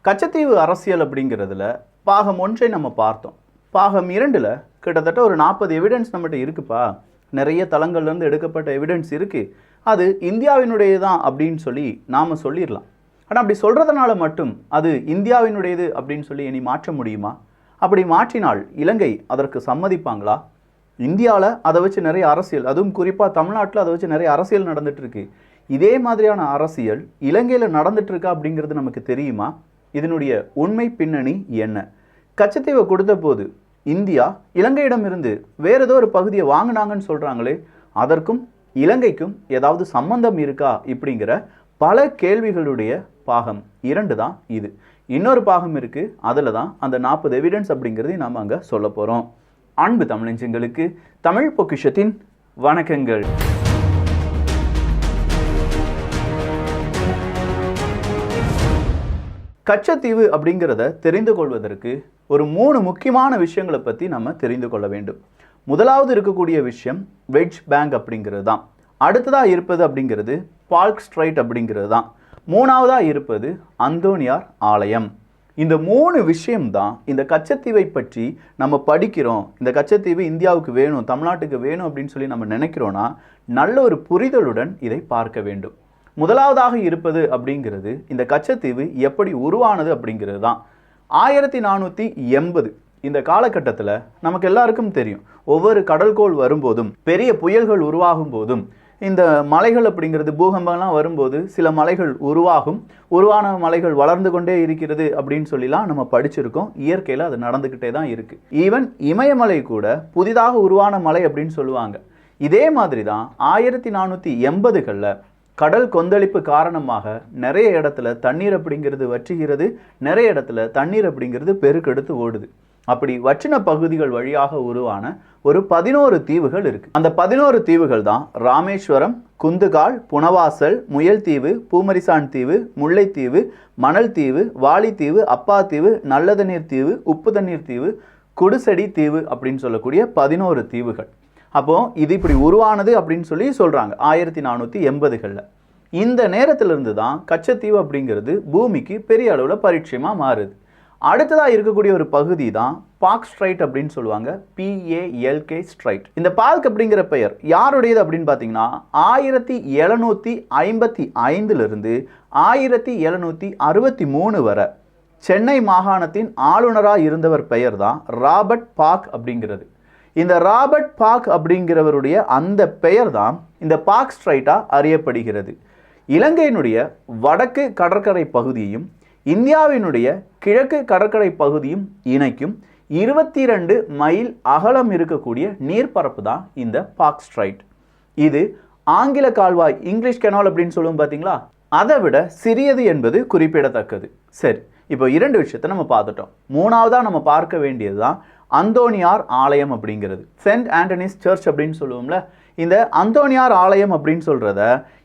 கச்சத்தீவு அரசியல் அப்படிங்கிறதுல பாகம் 1 நம்ம பார்த்தோம். பாகம் 2ல் கிட்டத்தட்ட ஒரு 40 எவிடன்ஸ் நம்மகிட்ட இருக்குப்பா, நிறைய தளங்கள்லேருந்து எடுக்கப்பட்ட எவிடன்ஸ் இருக்குது, அது இந்தியாவினுடையது தான் அப்படின்னு சொல்லி நாம் சொல்லிடலாம். ஆனால் அப்படி சொல்கிறதுனால மட்டும் அது இந்தியாவினுடையது அப்படின்னு சொல்லி இனி மாற்ற முடியுமா? அப்படி மாற்றினால் இலங்கை அதற்கு சம்மதிப்பாங்களா? இந்தியாவில் அதை வச்சு நிறைய அரசியல், அதுவும் குறிப்பாக தமிழ்நாட்டில் அதை வச்சு நிறைய அரசியல் நடந்துகிட்ருக்கு. இதே மாதிரியான அரசியல் இலங்கையில் நடந்துகிட்ருக்கா அப்படிங்கிறது நமக்கு தெரியுமா? இதனுடைய உண்மை பின்னணி என்ன? கச்சத்தீவை கொடுத்த போது இந்தியா இலங்கையிடமிருந்து வேறு ஏதோ ஒரு பகுதியை வாங்கினாங்கன்னு சொல்கிறாங்களே, அதற்கும் இலங்கைக்கும் ஏதாவது சம்பந்தம் இருக்கா? இப்படிங்கிற பல கேள்விகளுடைய பாகம் 2 தான் இது. இன்னொரு பாகம் இருக்குது, அதில் தான் அந்த 40 எவிடன்ஸ் அப்படிங்கிறதையும் நாம் அங்கே சொல்ல போகிறோம். அன்பு தமிழஞ்சங்களுக்கு தமிழ் பொக்கிஷத்தின் வணக்கங்கள். கச்சத்தீவு அப்படிங்கிறத தெரிந்து கொள்வதற்கு ஒரு 3 முக்கியமான விஷயங்களை பற்றி நம்ம தெரிந்து கொள்ள வேண்டும். முதலாவது இருக்கக்கூடிய விஷயம் வெட்ஜ் பேங்க் அப்படிங்கிறது தான். அடுத்ததாக இருப்பது அப்படிங்கிறது பால்க் ஸ்ட்ரைட் அப்படிங்கிறது தான். மூணாவதாக இருப்பது அந்தோனியார் ஆலயம். இந்த 3 விஷயம்தான் இந்த கச்சத்தீவை பற்றி நம்ம படிக்கிறோம். இந்த கச்சத்தீவு இந்தியாவுக்கு வேணும், தமிழ்நாட்டுக்கு வேணும் அப்படின்னு சொல்லி நம்ம நினைக்கிறோன்னா நல்ல ஒரு புரிதலுடன் இதை பார்க்க வேண்டும். முதலாவதாக இருப்பது அப்படிங்கிறது இந்த கச்சத்தீவு எப்படி உருவானது அப்படிங்கிறது தான். 1480 இந்த காலகட்டத்தில் நமக்கு எல்லாருக்கும் தெரியும், ஒவ்வொரு கடல்கோள் வரும்போதும் பெரிய புயல்கள் உருவாகும் போதும் இந்த மலைகள் அப்படிங்கிறது பூகம்பம்லாம் வரும்போது சில மலைகள் உருவான மலைகள் வளர்ந்து கொண்டே இருக்கிறது அப்படின்னு சொல்லிலாம் நம்ம படிச்சிருக்கோம். இயற்கையில் அது நடந்துக்கிட்டே தான் இருக்குது. ஈவன் இமயமலை கூட புதிதாக உருவான மலை அப்படின்னு சொல்லுவாங்க. இதே மாதிரி தான் 1480களில் கடல் கொந்தளிப்பு காரணமாக நிறைய இடத்துல தண்ணீர் அப்படிங்கிறது வற்றுகிறது, நிறைய இடத்துல தண்ணீர் அப்படிங்கிறது பெருக்கெடுத்து ஓடுது. அப்படி வற்றின பகுதிகள் வழியாக உருவான ஒரு 11 தீவுகள் இருக்கு. அந்த 11 தீவுகள் தான் ராமேஸ்வரம், குந்துகால், புனவாசல், முயல்தீவு, பூமரிசான் தீவு, முல்லைத்தீவு, மணல் தீவு, வாளித்தீவு, அப்பாத்தீவு, நல்லதண்ணீர் தீவு, உப்பு தண்ணீர் தீவு, குடிசெடி தீவு அப்படின்னு சொல்லக்கூடிய 11 தீவுகள். அப்போ இது இப்படி உருவானது அப்படின்னு சொல்லி சொல்றாங்க 1480களில். இந்த நேரத்திலிருந்து தான் கச்சத்தீவு அப்படிங்கிறது பூமிக்கு பெரிய அளவில் பரிச்சயமாக மாறுது. அடுத்ததாக இருக்கக்கூடிய ஒரு பகுதி தான் பால்க் ஸ்ட்ரைட் அப்படின்னு சொல்லுவாங்க, PALK ஸ்ட்ரைட். இந்த பால்க் அப்படிங்கிற பெயர் யாருடையது அப்படின்னு பார்த்தீங்கன்னா 1755லிருந்து 1763 வரை சென்னை மாகாணத்தின் ஆளுநராக இருந்தவர் பெயர் தான் ராபர்ட் பாக் அப்படிங்கிறது. இந்த ராபர்ட் பாக் அப்படிங்கிறவருடைய அந்த பெயர் தான் இந்த பால்க் ஸ்ட்ரைட்டாக அறியப்படுகிறது. இலங்கையினுடைய வடக்கு கடற்கரை பகுதியையும் இந்தியாவினுடைய கிழக்கு கடற்கரை பகுதியும் இணைக்கும் 22 மைல் அகலம் இருக்கக்கூடிய நீர்ப்பரப்பு தான் இந்த பால்க் ஸ்ட்ரைட். இது ஆங்கில கால்வாய், இங்கிலீஷ் கெனால் அப்படின்னு சொல்லுவோம் பார்த்தீங்களா, அதை விட சிறியது என்பது குறிப்பிடத்தக்கது. சரி, இப்போ 2 விஷயத்தை நம்ம பார்த்துட்டோம். மூணாவதாக நம்ம பார்க்க வேண்டியது தான் அந்தோனியார் ஆலயம் அப்படிங்கிறது. சென்ட் ஆண்டனிஸ் சர்ச் அப்படின்னு சொல்லுவோம்ல, இந்த அந்தோனியார் ஆலயம் அப்படின்னு சொல்கிறத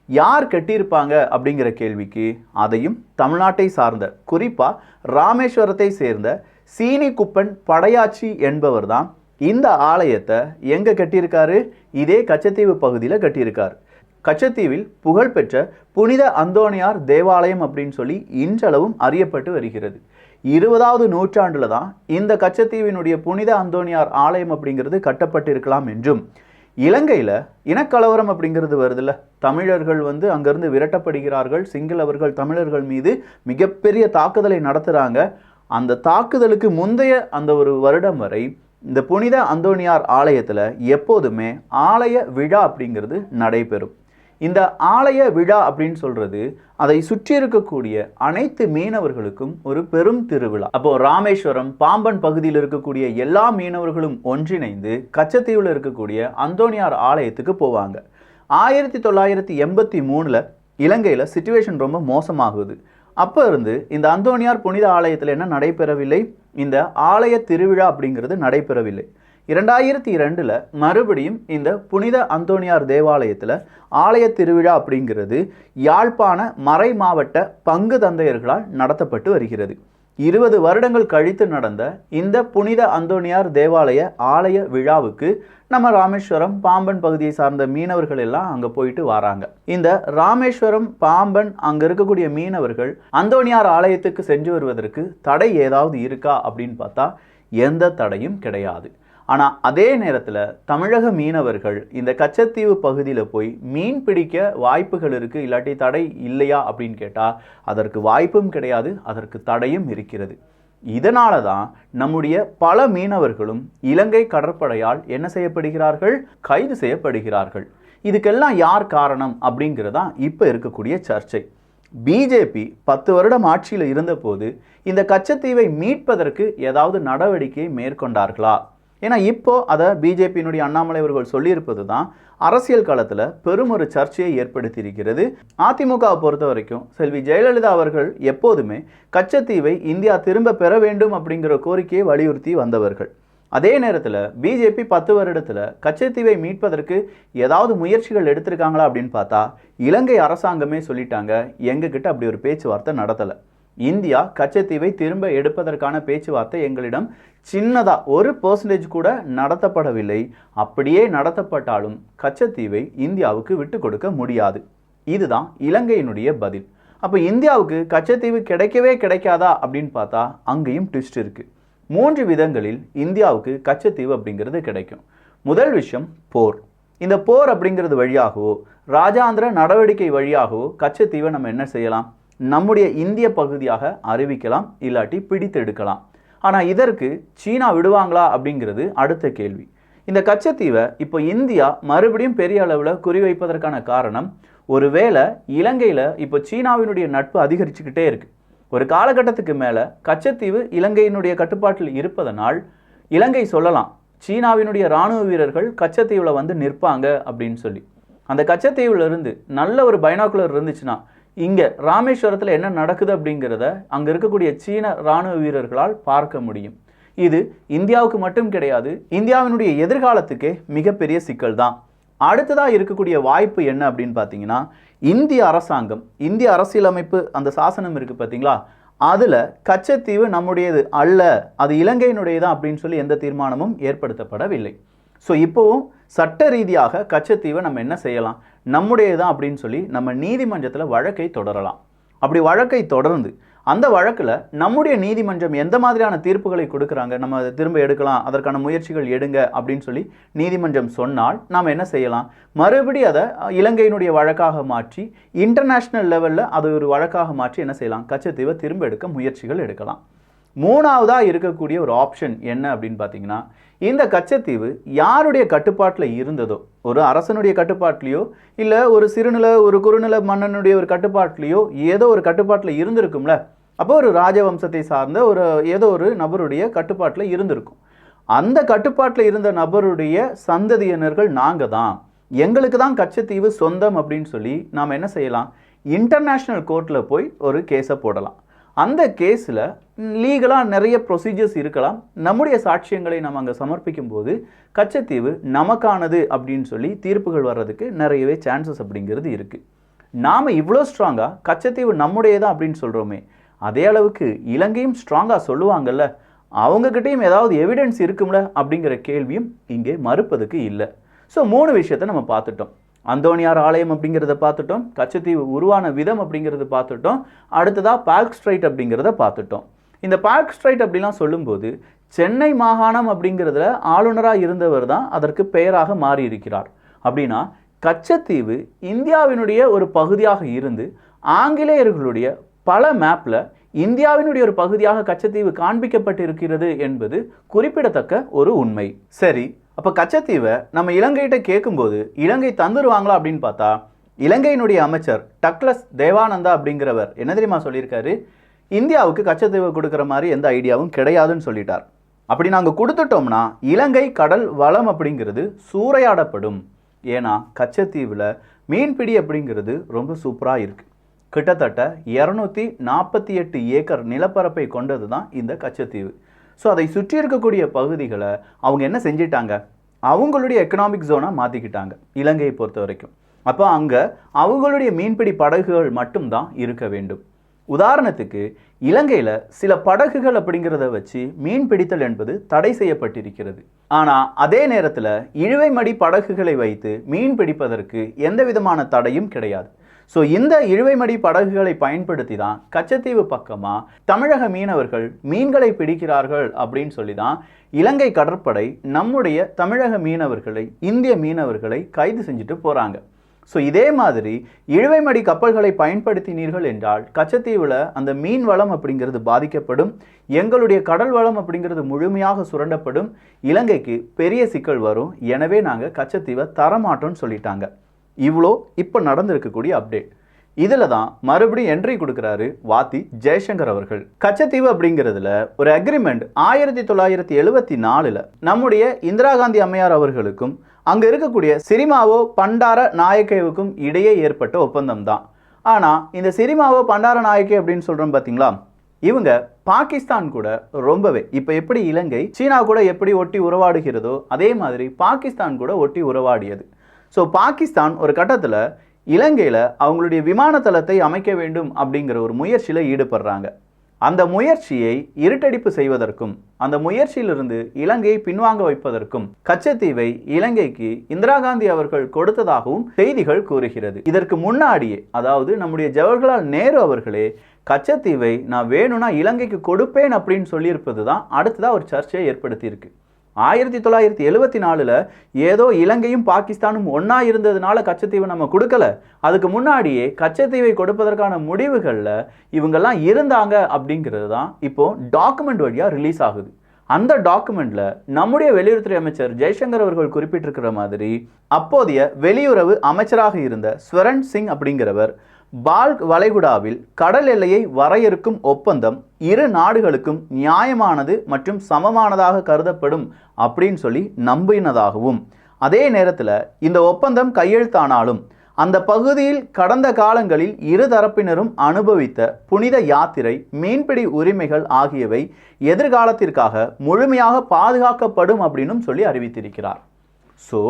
யார் கட்டியிருப்பாங்க அப்படிங்கிற கேள்விக்கு அதையும் தமிழ்நாட்டை சார்ந்த, குறிப்பாக ராமேஸ்வரத்தை சேர்ந்த சீனி குப்பன் படையாச்சி என்பவர் தான் இந்த ஆலயத்தை எங்கே கட்டியிருக்காரு? இதே கச்சத்தீவு பகுதியில் கட்டியிருக்காரு. கச்சத்தீவில் புகழ்பெற்ற புனித அந்தோனியார் தேவாலயம் அப்படின்னு சொல்லி இன்றளவும் அறியப்பட்டு வருகிறது. 20வது நூற்றாண்டில் தான் இந்த கச்சத்தீவினுடைய புனித அந்தோனியார் ஆலயம் அப்படிங்கிறது கட்டப்பட்டிருக்கலாம் என்றும், இலங்கையில் இனக்கலவரம் அப்படிங்கிறது வருதுல்ல, தமிழர்கள் அங்கேருந்து விரட்டப்படுகிறார்கள், சிங்களவர்கள் தமிழர்கள் மீது மிகப்பெரிய தாக்குதலை நடத்துகிறாங்க. அந்த தாக்குதலுக்கு முந்தைய அந்த ஒரு வருடம் வரை இந்த புனித அந்தோனியார் ஆலயத்தில் எப்போதுமே ஆலய விழா அப்படிங்கிறது நடைபெறும். இந்த ஆலய விழா அப்படின்னு சொல்றது அதை சுற்றி இருக்கக்கூடிய அனைத்து மீனவர்களுக்கும் ஒரு பெரும் திருவிழா. அப்போ ராமேஸ்வரம், பாம்பன் பகுதியில் இருக்கக்கூடிய எல்லா மீனவர்களும் ஒன்றிணைந்து கச்சத்தீவில் இருக்கக்கூடிய அந்தோனியார் ஆலயத்துக்கு போவாங்க. 1983ல் இலங்கையில் சிச்சுவேஷன் ரொம்ப மோசமாகுது. அப்போ இருந்து இந்த அந்தோனியார் புனித ஆலயத்தில் என்ன நடைபெறவில்லை? இந்த ஆலய திருவிழா அப்படிங்கிறது நடைபெறவில்லை. 2002ல் மறுபடியும் இந்த புனித அந்தோனியார் தேவாலயத்தில் ஆலய திருவிழா அப்படிங்கிறது யாழ்ப்பாண மறை மாவட்ட பங்கு தந்தையர்களால் நடத்தப்பட்டு வருகிறது. 20 வருடங்கள் கழித்து நடந்த இந்த புனித அந்தோனியார் தேவாலய ஆலய விழாவுக்கு நம்ம ராமேஸ்வரம் பாம்பன் பகுதியை சார்ந்த மீனவர்கள் எல்லாம் அங்க போயிட்டு வராங்க. இந்த ராமேஸ்வரம் பாம்பன் அங்க இருக்கக்கூடிய மீனவர்கள் அந்தோனியார் ஆலயத்துக்கு சென்று வருவதற்கு தடை ஏதாவது இருக்கா அப்படின்னு பார்த்தா எந்த தடையும் கிடையாது. ஆனால் அதே நேரத்தில் தமிழக மீனவர்கள் இந்த கச்சத்தீவு பகுதியில் போய் மீன் பிடிக்க வாய்ப்புகள் இருக்குது, இல்லாட்டி தடை இல்லையா அப்படின்னு கேட்டால் அதற்கு வாய்ப்பும் கிடையாது, அதற்கு தடையும் இருக்கிறது. இதனால தான் நம்முடைய பல மீனவர்களும் இலங்கை கடற்படையால் என்ன செய்யப்படுகிறார்கள், கைது செய்யப்படுகிறார்கள். இதுக்கெல்லாம் யார் காரணம் அப்படிங்கிறதா இப்போ இருக்கக்கூடிய சர்ச்சை. பிஜேபி 10 வருடம் ஆட்சியில் இருந்தபோது இந்த கச்சத்தீவை மீட்பதற்கு ஏதாவது நடவடிக்கை மேற்கொண்டார்களா? ஏன்னா இப்போ அதை பிஜேபியினுடைய அண்ணாமலை அவர்கள் சொல்லியிருப்பது தான் அரசியல் களத்தில் பெரும் ஒரு சர்ச்சையை ஏற்படுத்தியிருக்கிறது. அதிமுகவை பொறுத்த வரைக்கும் செல்வி ஜெயலலிதா அவர்கள் எப்போதுமே கச்சத்தீவை இந்தியா திரும்ப பெற வேண்டும் அப்படிங்கிற கோரிக்கையை வலியுறுத்தி வந்தவர்கள். அதே நேரத்தில் பிஜேபி 10 வருடத்தில் கச்சத்தீவை மீட்பதற்கு ஏதாவது முயற்சிகள் எடுத்திருக்காங்களா அப்படின்னு பார்த்தா இலங்கை அரசாங்கமே சொல்லிட்டாங்க, எங்ககிட்ட அப்படி ஒரு பேச்சுவார்த்தை நடத்தலை. இந்தியா கச்சத்தீவை திரும்ப எடுப்பதற்கான பேச்சுவார்த்தை எங்களிடம் சின்னதா 1% கூட நடத்தப்படவில்லை. அப்படியே நடத்தப்பட்டாலும் கச்சத்தீவை இந்தியாவுக்கு விட்டு கொடுக்க முடியாது. இதுதான் இலங்கையினுடைய பதில். அப்போ இந்தியாவுக்கு கச்சத்தீவு கிடைக்கவே கிடைக்காதா அப்படின்னு பார்த்தா அங்கேயும் ட்விஸ்ட் இருக்கு. 3 விதங்களில் இந்தியாவுக்கு கச்சத்தீவு அப்படிங்கிறது கிடைக்கும். முதல் விஷயம் போர். இந்த போர் அப்படிங்கிறது வழியாகவோ ராஜாந்திர நடவடிக்கை வழியாகவோ கச்சத்தீவை நம்ம என்ன செய்யலாம், நம்முடைய இந்திய பகுதியாக அறிவிக்கலாம், இல்லாட்டி பிடித்தெடுக்கலாம். ஆனால் இதற்கு சீனா விடுவாங்களா அப்படிங்கிறது அடுத்த கேள்வி. இந்த கச்சத்தீவை இப்போ இந்தியா மறுபடியும் பெரிய அளவில் குறிவைப்பதற்கான காரணம், ஒருவேளை இலங்கையில் இப்போ சீனாவினுடைய நட்பு அதிகரிச்சுக்கிட்டே இருக்கு. ஒரு காலகட்டத்துக்கு மேலே கச்சத்தீவு இலங்கையினுடைய கட்டுப்பாட்டில் இருப்பதனால் இலங்கை சொல்லலாம் சீனாவினுடைய இராணுவ வீரர்கள் கச்சத்தீவில் வந்து நிற்பாங்க அப்படின்னு சொல்லி. அந்த கச்சத்தீவுல இருந்து நல்ல ஒரு பைனாக்குலர் இருந்துச்சுன்னா இங்கே ராமேஸ்வரத்தில் என்ன நடக்குது அப்படிங்கிறத அங்கே இருக்கக்கூடிய சீன இராணுவ வீரர்களால் பார்க்க முடியும். இது இந்தியாவுக்கு மட்டும் கிடையாது, இந்தியாவினுடைய எதிர்காலத்துக்கே மிகப்பெரிய சிக்கல் தான். அடுத்ததாக இருக்கக்கூடிய வாய்ப்பு என்ன அப்படின்னு பார்த்தீங்கன்னா, இந்திய அரசாங்கம், இந்திய அரசியலமைப்பு அந்த சாசனம் இருக்குது பார்த்தீங்களா, அதில் கச்சத்தீவு நம்முடையது அல்ல, அது இலங்கையினுடையதான் அப்படின்னு சொல்லி எந்த தீர்மானமும் ஏற்படுத்தப்படவில்லை. ஸோ இப்போவும் சட்ட ரீதியாக கச்சத்தீவை நம்ம என்ன செய்யலாம், நம்முடையதான் அப்படின்னு சொல்லி நம்ம நீதிமன்றத்தில் வழக்கை தொடரலாம். அப்படி வழக்கை தொடர்ந்து அந்த வழக்கில் நம்முடைய நீதிமன்றம் எந்த மாதிரியான தீர்ப்புகளை கொடுக்குறாங்க, நம்ம அதை திரும்ப எடுக்கலாம், அதற்கான முயற்சிகள் எடுங்க அப்படின்னு சொல்லி நீதிமன்றம் சொன்னால் நாம் என்ன செய்யலாம், மறுபடி அதை இலங்கையினுடைய வழக்காக மாற்றி இன்டர்நேஷ்னல் லெவலில் அதை ஒரு வழக்காக மாற்றி என்ன செய்யலாம், கச்சத்தீவை திரும்ப எடுக்க முயற்சிகள் எடுக்கலாம். மூணாவதாக இருக்கக்கூடிய ஒரு ஆப்ஷன் என்ன அப்படின்னு பார்த்தீங்கன்னா, இந்த கச்சத்தீவு யாருடைய கட்டுப்பாட்டில் இருந்ததோ, ஒரு அரசனுடைய கட்டுப்பாட்டிலையோ இல்லை ஒரு சிறுநில ஒரு குறுநில மன்னனுடைய ஒரு கட்டுப்பாட்டிலையோ ஏதோ ஒரு கட்டுப்பாட்டில் இருந்திருக்கும்ல, அப்போ ஒரு ராஜவம்சத்தை சார்ந்த ஒரு ஏதோ ஒரு நபருடைய கட்டுப்பாட்டில் இருந்திருக்கும். அந்த கட்டுப்பாட்டில் இருந்த நபருடைய சந்ததியினர்கள் நாங்கள் தான், எங்களுக்கு தான் கச்சத்தீவு சொந்தம் அப்படின்னு சொல்லி நாம் என்ன செய்யலாம், இன்டர்நேஷ்னல் கோர்ட்டில் போய் ஒரு கேஸை போடலாம். அந்த கேஸில் லீகலாக நிறைய ப்ரொசீஜர்ஸ் இருக்கலாம். நம்முடைய சாட்சியங்களை நம்ம அங்கே சமர்ப்பிக்கும் போது கச்சத்தீவு நமக்கானது அப்படின்னு சொல்லி தீர்ப்புகள் வர்றதுக்கு நிறையவே சான்சஸ் அப்படிங்கிறது இருக்குது. நாம் இவ்வளோ ஸ்ட்ராங்காக கச்சத்தீவு நம்முடையதான் அப்படின்னு சொல்கிறோமே, அதே அளவுக்கு இலங்கையும் ஸ்ட்ராங்காக சொல்லுவாங்கல்ல, அவங்கக்கிட்டையும் ஏதாவது எவிடன்ஸ் இருக்கும்ல அப்படிங்கிற கேள்வியும் இங்கே மறுப்பதுக்கு இல்லை. ஸோ 3 விஷயத்தை நம்ம பார்த்துட்டோம். அந்தோனியார் ஆலயம் அப்படிங்கிறத பார்த்துட்டோம், கச்சத்தீவு உருவான விதம் அப்படிங்கிறது பார்த்துட்டோம், அடுத்ததாக பால்க் ஸ்ட்ரைட் அப்படிங்கிறத பார்த்துட்டோம். இந்த பால்க் ஸ்ட்ரைட் அப்படிலாம் சொல்லும்போது சென்னை மாகாணம் அப்படிங்கிறதுல ஆளுநராக இருந்தவர் தான் அதற்கு பெயராக மாறி இருக்கிறார். அப்படின்னா கச்சத்தீவு இந்தியாவினுடைய ஒரு பகுதியாக இருந்து ஆங்கிலேயர்களுடைய பல மேப்பில் இந்தியாவினுடைய ஒரு பகுதியாக கச்சத்தீவு காண்பிக்கப்பட்டு இருக்கிறது என்பது குறிப்பிடத்தக்க ஒரு உண்மை. சரி, அப்போ கச்சத்தீவை நம்ம இலங்கைகிட்ட கேட்கும்போது இலங்கை தந்துருவாங்களா அப்படின்னு பார்த்தா, இலங்கையினுடைய அமைச்சர் டக்ளஸ் தேவானந்தா அப்படிங்கிறவர் என்ன தெரியுமா சொல்லியிருக்காரு, இந்தியாவுக்கு கச்சத்தீவை கொடுக்குற மாதிரி எந்த ஐடியாவும் கிடையாதுன்னு சொல்லிட்டார். அப்படி நாங்கள் கொடுத்துட்டோம்னா இலங்கை கடல் வளம் அப்படிங்கிறது சூறையாடப்படும். ஏன்னா கச்சத்தீவில் மீன்பிடி அப்படிங்கிறது ரொம்ப சூப்பராக இருக்குது. கிட்டத்தட்ட 248 ஏக்கர் நிலப்பரப்பை கொண்டது தான் இந்த கச்சத்தீவு. ஸோ அதை சுற்றி இருக்கக்கூடிய பகுதிகளை அவங்க என்ன செஞ்சிட்டாங்க, அவங்களுடைய எக்கனாமிக் ஜோனாக மாற்றிக்கிட்டாங்க இலங்கையை பொறுத்த வரைக்கும். அப்போ அங்கே அவங்களுடைய மீன்பிடி படகுகள் மட்டும்தான் இருக்க வேண்டும். உதாரணத்துக்கு இலங்கையில் சில படகுகள் அப்படிங்கிறத வச்சு மீன் பிடித்தல் என்பது தடை செய்யப்பட்டிருக்கிறது. ஆனால் அதே நேரத்தில் இழுவைமடி படகுகளை வைத்து மீன் பிடிப்பதற்கு எந்த விதமான தடையும் கிடையாது. ஸோ இந்த இழுவைமடி படகுகளை பயன்படுத்தி தான் கச்சத்தீவு பக்கமாக தமிழக மீனவர்கள் மீன்களை பிடிக்கிறார்கள் அப்படின்னு சொல்லி தான் இலங்கை கடற்படை நம்முடைய தமிழக மீனவர்களை, இந்திய மீனவர்களை கைது செஞ்சுட்டு போகிறாங்க. ஸோ இதே மாதிரி இழுவைமடி கப்பல்களை பயன்படுத்தினீர்கள் என்றால் கச்சத்தீவில் அந்த மீன் வளம் அப்படிங்கிறது பாதிக்கப்படும், எங்களுடைய கடல் வளம் அப்படிங்கிறது முழுமையாக சுரண்டப்படும், இலங்கைக்கு பெரிய சிக்கல் வரும். எனவே நாங்கள் கச்சத்தீவை தரமாட்டோம்னு சொல்லிட்டாங்க. இவ்வளோ இப்போ நடந்திருக்கக்கூடிய அப்டேட். இதில் தான் மறுபடியும் என்ட்ரி கொடுக்குறாரு வாத்தி ஜெய்சங்கர் அவர்கள். கச்சத்தீவு அப்படிங்கிறதுல ஒரு அக்ரிமெண்ட் 1974 நம்முடைய இந்திரா காந்தி அம்மையார் அவர்களுக்கும் அங்கே இருக்கக்கூடிய சிரிமாவோ பண்டார நாயக்கேவுக்கும் இடையே ஏற்பட்ட ஒப்பந்தம் தான். ஆனால் இந்த சிரிமாவோ பண்டார நாயக்கே அப்படின்னு சொல்கிறோம் பார்த்தீங்களா, இவங்க பாகிஸ்தான் கூட ரொம்பவே இப்போ எப்படி இலங்கை சீனா கூட எப்படி ஒட்டி உறவாடுகிறதோ அதே மாதிரி பாகிஸ்தான் கூட ஒட்டி உறவாடியது. ஸோ பாகிஸ்தான் ஒரு கட்டத்தில் இலங்கையில் அவங்களுடைய விமான தளத்தை அமைக்க வேண்டும் அப்படிங்கிற ஒரு முயற்சியில் ஈடுபடுறாங்க. அந்த முயற்சியை இருட்டடிப்பு செய்வதற்கும் அந்த முயற்சியிலிருந்து இலங்கையை பின்வாங்க வைப்பதற்கும் கச்சத்தீவை இலங்கைக்கு இந்திரா காந்தி அவர்கள் கொடுத்ததாகவும் செய்திகள் கூறுகிறது. இதற்கு முன்னாடியே, அதாவது நம்முடைய ஜவஹர்லால் நேரு அவர்களே கச்சத்தீவை நான் வேணும்னா இலங்கைக்கு கொடுப்பேன் அப்படின்னு சொல்லியிருப்பது தான் அடுத்ததாக ஒரு சர்ச்சையை ஏற்படுத்தியிருக்கு. 1974 ஏதோ இலங்கையும் பாகிஸ்தானும் ஒன்றா இருந்ததுனால கச்சத்தீவை நம்ம கொடுக்கல, அதுக்கு முன்னாடியே கச்சத்தீவை கொடுப்பதற்கான முடிவுகளில் இவங்கெல்லாம் இருந்தாங்க அப்படிங்கிறது தான் இப்போ டாக்குமெண்ட் வழியாக ரிலீஸ் ஆகுது. அந்த டாக்குமெண்ட்ல நம்முடைய வெளியுறவுத்துறை அமைச்சர் ஜெய்சங்கர் அவர்கள் குறிப்பிட்டிருக்கிற மாதிரி அப்போதைய வெளியுறவு அமைச்சராக இருந்த ஸ்வரன் சிங் அப்படிங்கிறவர் பால்க் வளைகுடாவில் கடல் எல்லையை வரையறுக்கும் ஒப்பந்தம் இரு நாடுகளுக்கும் நியாயமானது மற்றும் சமமானதாக கருதப்படும் அப்படின்னு சொல்லி நம்பினதாகவும், அதே நேரத்தில் இந்த ஒப்பந்தம் கையெழுத்தானாலும் அந்த பகுதியில் கடந்த காலங்களில் இரு தரப்பினரும் அனுபவித்த புனித யாத்திரை, மீன்பிடி உரிமைகள் ஆகியவை எதிர்காலத்திற்காக முழுமையாக பாதுகாக்கப்படும் அப்படின்னு சொல்லி அறிவித்திருக்கிறார். ஸோ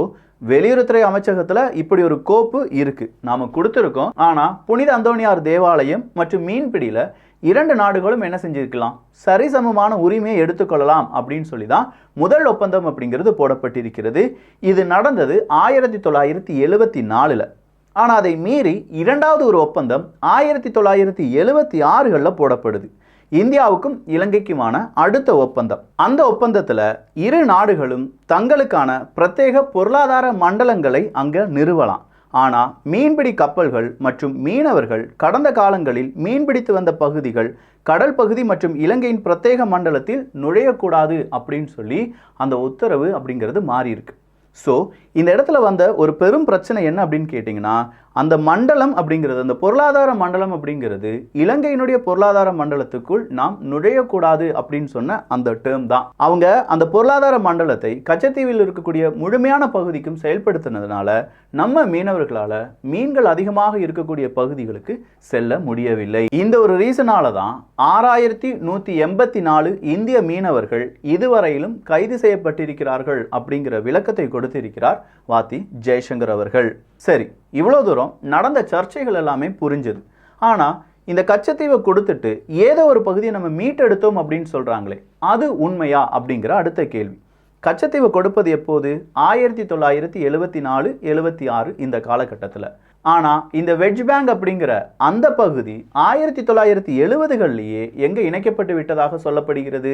வெளியுறவுத்துறை அமைச்சகத்தில் இப்படி ஒரு கோப்பு இருக்கு, நாம கொடுத்துருக்கோம். ஆனால் புனித அந்தோனியார் தேவாலயம் மற்றும் மீன்பிடியில் இரண்டு நாடுகளும் என்ன செஞ்சிருக்கலாம், சரிசமமான உரிமையை எடுத்துக்கொள்ளலாம் அப்படின்னு சொல்லி தான் முதல் ஒப்பந்தம் அப்படிங்கிறது போடப்பட்டிருக்கிறது. இது நடந்தது 1974. ஆனால் அதை மீறி இரண்டாவது ஒரு ஒப்பந்தம் 1976 போடப்படுது. இந்தியாவுக்கும் இலங்கைக்குமான அடுத்த ஒப்பந்தம். அந்த ஒப்பந்தத்தில் இரு நாடுகளும் தங்களுக்கான பிரத்யேக பொருளாதார மண்டலங்களை அங்கே நிறுவலாம். ஆனால் மீன்பிடி கப்பல்கள் மற்றும் மீனவர்கள் கடந்த காலங்களில் மீன்பிடித்து வந்த பகுதிகள், கடல் பகுதி மற்றும் இலங்கையின் பிரத்யேக மண்டலத்தில் நுழையக்கூடாது அப்படின்னு சொல்லி அந்த உத்தரவு அப்படிங்கிறது மாறி இருக்கு. ஸோ இந்த இடத்துல வந்த ஒரு பெரும் பிரச்சனை என்ன அப்படின்னு கேட்டிங்கன்னா, அந்த மண்டலம் அப்படிங்கிறது, அந்த பொருளாதார மண்டலம் அப்படிங்கிறது இலங்கையினுடைய பொருளாதார மண்டலத்துக்குள் நாம் நுழையக்கூடாது அப்படின்னு சொன்ன அந்த டேர்ம் தான். அவங்க அந்த பொருளாதார மண்டலத்தை கச்சத்தீவில் இருக்கக்கூடிய முழுமையான பகுதிக்கும் செயல்படுத்தினதுனால நம்ம மீனவர்களால் மீன்கள் அதிகமாக இருக்கக்கூடிய பகுதிகளுக்கு செல்ல முடியவில்லை. இந்த ஒரு ரீசனால தான் 6184 இந்திய மீனவர்கள் இதுவரையிலும் கைது செய்யப்பட்டிருக்கிறார்கள் அப்படிங்கிற விளக்கத்தை கொடுத்திருக்கிறார் வாத்தி ஜெய்சங்கர் அவர்கள். சரி, இவ்வளோ தூரம் நடந்த சர்ச்சைகள் எல்லாமே புரிஞ்சது. ஆனால் இந்த கச்சத்தீவை கொடுத்துட்டு ஏதோ ஒரு பகுதியை நம்ம மீட்டெடுத்தோம் அப்படின்னு சொல்கிறாங்களே, அது உண்மையா அப்படிங்கிற அடுத்த கேள்வி. கச்சத்தீவை கொடுப்பது எப்போது? 1974, 76 இந்த காலகட்டத்தில். ஆனால் இந்த வெட்ஜ் பேங்க் அப்படிங்கிற அந்த பகுதி 1970களிலேயே எங்கே இணைக்கப்பட்டு விட்டதாக சொல்லப்படுகிறது?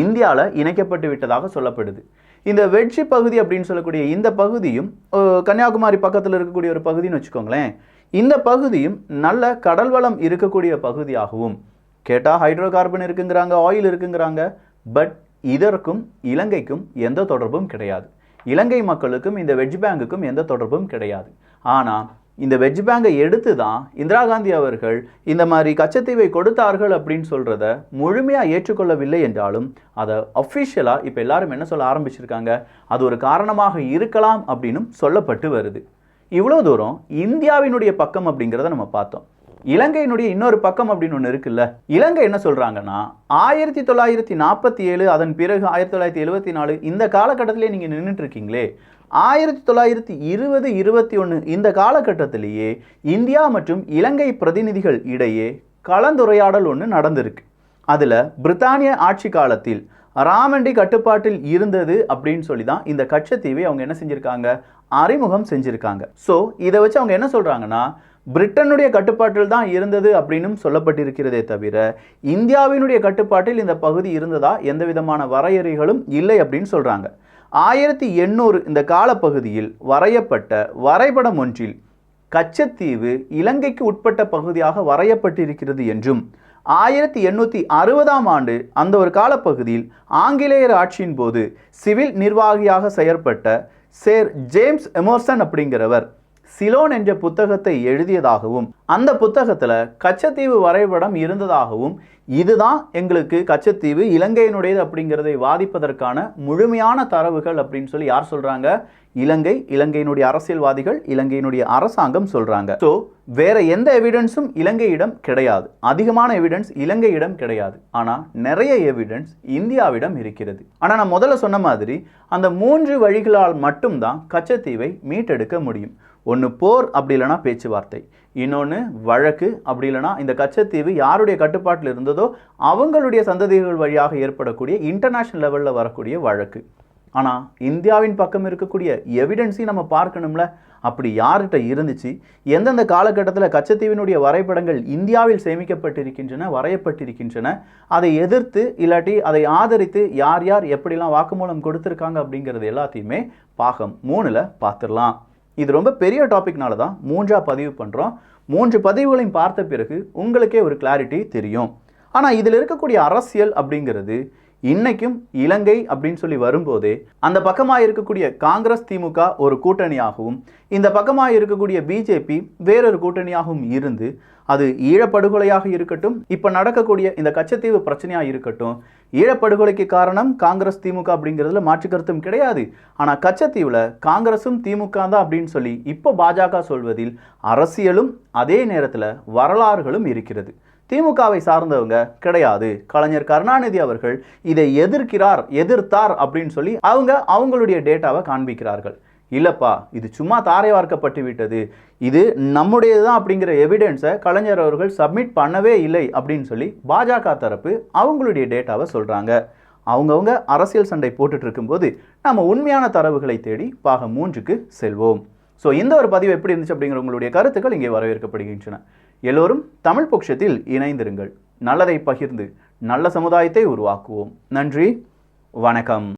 இந்தியாவில் இணைக்கப்பட்டு விட்டதாக சொல்லப்படுது. இந்த வெட்ஜ் பகுதி அப்படின்னு சொல்லக்கூடிய இந்த பகுதியும் கன்னியாகுமரி பக்கத்தில் இருக்கக்கூடிய ஒரு பகுதின்னு வச்சுக்கோங்களேன். இந்த பகுதியும் நல்ல கடல் வளம் இருக்கக்கூடிய பகுதியாகவும், கேட்டால் ஹைட்ரோ கார்பன் இருக்குங்கிறாங்க, ஆயில் இருக்குங்கிறாங்க. பட் இதற்கும் இலங்கைக்கும் எந்த தொடர்பும் கிடையாது. இலங்கை மக்களுக்கும் இந்த வெட்ஜ் பேங்குக்கும் எந்த தொடர்பும் கிடையாது. ஆனால் இந்த வெட்ஜ் பேங்கை எடுத்து தான் இந்திரா காந்தி அவர்கள் இந்த மாதிரி கச்சத்தீவை கொடுத்தார்கள் அப்படின்னு சொல்கிறத முழுமையாக ஏற்றுக்கொள்ளவில்லை என்றாலும் அதை அஃபிஷியலாக இப்போ எல்லாரும் என்ன சொல்ல ஆரம்பிச்சிருக்காங்க, அது ஒரு காரணமாக இருக்கலாம் அப்படின்னும் சொல்லப்பட்டு வருது. இவ்வளோ தூரம் இந்தியாவினுடைய பக்கம் அப்படிங்கிறத நம்ம பார்த்தோம். இலங்கையினுடைய இன்னொரு பக்கம் அப்படின்னு ஒன்று இருக்குல்ல. இலங்கை என்ன சொல்கிறாங்கன்னா, 1947 அதன் பிறகு 1974 இந்த காலகட்டத்திலே நீங்கள் நின்றுட்டு இருக்கீங்களே, 1920, 21 இந்த காலகட்டத்திலேயே இந்தியா மற்றும் இலங்கை பிரதிநிதிகள் இடையே கலந்துரையாடல் ஒன்று நடந்திருக்கு. அதில் பிரித்தானிய ஆட்சி காலத்தில் ராமண்டி கட்டுப்பாட்டில் இருந்தது அப்படின்னு சொல்லி தான் இந்த கச்சத்தீவை அவங்க என்ன செஞ்சுருக்காங்க, அறிமுகம் செஞ்சுருக்காங்க. ஸோ இதை வச்சு அவங்க என்ன சொல்கிறாங்கன்னா, பிரிட்டனுடைய கட்டுப்பாட்டில் தான் இருந்தது அப்படின்னு சொல்லப்பட்டிருக்கிறதே தவிர இந்தியாவினுடைய கட்டுப்பாட்டில் இந்த பகுதி இருந்ததா எந்த விதமான வரையறைகளும் இல்லை அப்படின்னு சொல்கிறாங்க. 1800 இந்த காலப்பகுதியில் வரையப்பட்ட வரைபடம் ஒன்றில் கச்சத்தீவு இலங்கைக்கு உட்பட்ட பகுதியாக வரையப்பட்டிருக்கிறது என்றும் 1860ஆம் ஆண்டு அந்த ஒரு காலப்பகுதியில் ஆங்கிலேயர் ஆட்சியின் போது சிவில் நிர்வாகியாக செயற்பட்ட சேர் ஜேம்ஸ் எமர்சன் அப்படிங்கிறவர் சிலோன் என்ற புத்தகத்தை எழுதியதாகவும் அந்த புத்தகத்தில் கச்சத்தீவு வரைபடம் இருந்ததாகவும் இதுதான் எங்களுக்கு கச்சத்தீவு இலங்கையினுடையது அப்படிங்கிறதை வாதிப்பதற்கான முழுமையான தரவுகள் அப்படின்னு சொல்லி யார் சொல்றாங்க, இலங்கையினுடைய அரசியல்வாதிகள், இலங்கையினுடைய அரசாங்கம் சொல்றாங்க. ஸோ வேற எந்த எவிடன்ஸும் இலங்கையிடம் கிடையாது, அதிகமான எவிடன்ஸ் இலங்கையிடம் கிடையாது. ஆனால் நிறைய எவிடன்ஸ் இந்தியாவிடம் இருக்கிறது. ஆனால் நான் முதல்ல சொன்ன மாதிரி அந்த 3 வழிகளால் மட்டும்தான் கச்சத்தீவை மீட்டெடுக்க முடியும். ஒன்று போர், அப்படி இல்லைனா பேச்சுவார்த்தை, இன்னொன்று வழக்கு, அப்படி இல்லைனா இந்த கச்சத்தீவு யாருடைய கட்டுப்பாட்டில் இருந்ததோ அவங்களுடைய சந்ததிகள் வழியாக ஏற்படக்கூடிய இன்டர்நேஷனல் லெவலில் வரக்கூடிய வழக்கு. ஆனால் இந்தியாவின் பக்கம் இருக்கக்கூடிய எவிடன்ஸையும் நம்ம பார்க்கணும்ல, அப்படி யார்கிட்ட இருந்துச்சு, எந்தெந்த காலகட்டத்தில் கச்சத்தீவினுடைய வரைபடங்கள் இந்தியாவில் சேமிக்கப்பட்டிருக்கின்றன, வரையப்பட்டிருக்கின்றன, அதை எதிர்த்து இல்லாட்டி அதை ஆதரித்து யார் யார் எப்படிலாம் வாக்குமூலம் கொடுத்துருக்காங்க அப்படிங்கிறது எல்லாத்தையுமே பாகம் 3ல் பார்த்துடலாம். இது ரொம்ப பெரிய டாபிக்னால தான் 3ஆ பதிவு பண்ணுறோம். 3 பதிவுகளையும் பார்த்த பிறகு உங்களுக்கே ஒரு கிளாரிட்டி தெரியும். ஆனால் இதில் இருக்கக்கூடிய அரசியல் அப்படிங்கிறது இன்னைக்கும் இலங்கை அப்படின்னு சொல்லி வரும்போதே அந்த பக்கமாக இருக்கக்கூடிய காங்கிரஸ் திமுக ஒரு கூட்டணியாகவும் இந்த பக்கமாக இருக்கக்கூடிய பிஜேபி வேறொரு கூட்டணியாகவும் இருந்து அது ஈழப்படுகொலையாக இருக்கட்டும், இப்போ நடக்கக்கூடிய இந்த கச்சத்தீவு பிரச்சனையாக இருக்கட்டும், ஈழப்படுகொலைக்கு காரணம் காங்கிரஸ் திமுக அப்படிங்கிறதுல மாற்று கருத்தும் கிடையாது. ஆனால் கச்சத்தீவில் காங்கிரஸும் திமுக தான் அப்படின்னு சொல்லி இப்போ பாஜக சொல்வதில் அரசியலும் அதே நேரத்தில் வரலாறுகளும் இருக்கிறது. திமுகவை சார்ந்தவங்க கிடையாது, கலைஞர் கருணாநிதி அவர்கள் இதை எதிர்த்தார் அப்படின்னு சொல்லி அவங்களுடைய டேட்டாவை காண்பிக்கிறார்கள். இல்லப்பா, இது சும்மா தாரை வார்க்கப்பட்டு விட்டது, இது நம்முடையது தான் அப்படிங்கிற எவிடன்ஸை கலைஞர் அவர்கள் சப்மிட் பண்ணவே இல்லை அப்படின்னு சொல்லி பாஜக தரப்பு அவங்களுடைய டேட்டாவை சொல்கிறாங்க. அவங்கவுங்க அரசியல் சண்டை போட்டுட்டு இருக்கும்போது நம்ம உண்மையான தரவுகளை தேடி பாகம் 3க்கு செல்வோம். ஸோ இந்த ஒரு பதிவு எப்படி இருந்துச்சு அப்படிங்கிற உங்களுடைய கருத்துக்கள் இங்கே வரவேற்கப்படுகின்றன. எல்லோரும் தமிழ் பொக்ஷத்தில் இணைந்திருங்கள். நல்லதை பகிர்ந்து நல்ல சமுதாயத்தை உருவாக்குவோம். நன்றி, வணக்கம்.